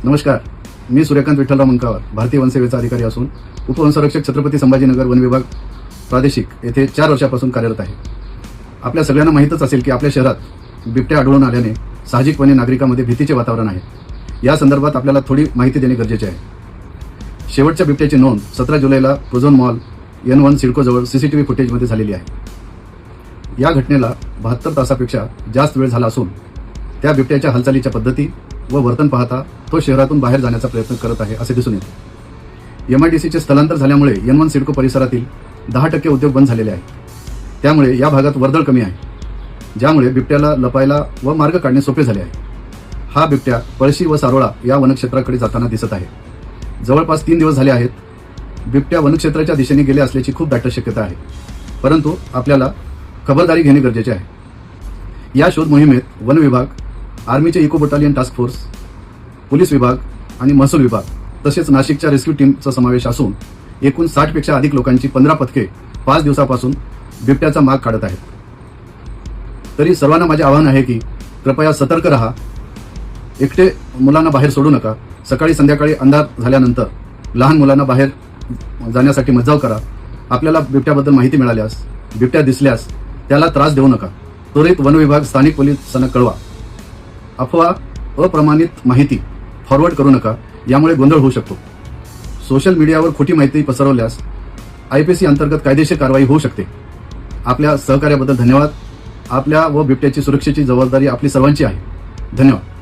नमस्कार, मी सूर्यकांत विठ्ठलराव मंकावर, भारतीय वनसेवेचा अधिकारी असून उपवनसंरक्षक छत्रपती संभाजीनगर वन विभाग प्रादेशिक येथे 4 वर्षापासून कार्यरत आहे. आपल्या सगळ्यांना माहीतच असेल की आपल्या शहरात बिबट्या आढळून आल्याने साहजिकपणे नागरिकांमध्ये भीतीचे वातावरण आहे. या संदर्भात आपल्याला थोडी माहिती देणे गरजेचे आहे. शेवटच्या बिबट्याची नोंद 17 जुलैला प्रोझोन मॉल N1 सिडकोजवळ सीसीटीव्ही फुटेजमध्ये झालेली आहे. या घटनेला 72 तासापेक्षा जास्त वेळ झाला असून त्या बिबट्याच्या हालचालीच्या पद्धती व वर्तन पाहता तो शहरातून बाहेर जाण्याचा प्रयत्न करत आहे असे दिसून येते. MIDCचे स्थलांतर झाल्यामुळे N1 सिडको परिसरातील 10% उद्योग बंद झालेले आहेत. त्यामुळे या भागात वर्दळ कमी आहे, ज्यामुळे बिबट्याला लपायला व मार्ग काढणे सोपे झाले आहे. हा बिबट्या पळशी व सारोळा या वनक्षेत्राकडे जाताना दिसत आहे. जवळपास 3 दिवस झाले आहेत. बिबट्या वनक्षेत्राच्या दिशेने गेले असल्याची खूप दाट शक्यता आहे, परंतु आपल्याला खबरदारी घेणे गरजेचे आहे. या शोध मोहिमेत वन विभाग, आर्मीचे eco battalion task force, police विभाग आणि महसूल विभाग तसेच नाशिकच्या रेस्क्यू टीमचा समावेश असून एकूण 60 पेक्षा अधिक लोकांची 15 पथके 5 दिवसापासून बिबट्याचा माग काढत आहेत. तरी सर्वांना माझे आवाहन आहे की कृपया सतर्क रहा. एकटे मुलांना बाहेर सोडू नका. सकाळी संध्याकाळी अंधार झाल्यानंतर लहान मुलांना बाहेर जाण्यासाठी मज्जाव करा. आपल्याला बिबट्याबद्दल माहिती मिळाल्यास, बिबट्या दिसल्यास त्याला त्रास देऊ नका. त्वरित वन विभाग, स्थानिक पोलिसांना कळवा. अफवा, अप्रमाणित माहिती फॉरवर्ड करू नका. यामुळे गोंधळ होऊ शकतो. सोशल मीडियावर खोटी माहिती पसरवल्यास IPC अंतर्गत कायदेशीर कारवाई होऊ शकते. आपल्या सहकार्याबद्दल धन्यवाद. आपल्या व बिबट्याची सुरक्षेची जबाबदारी आपली सर्वांची आहे. धन्यवाद.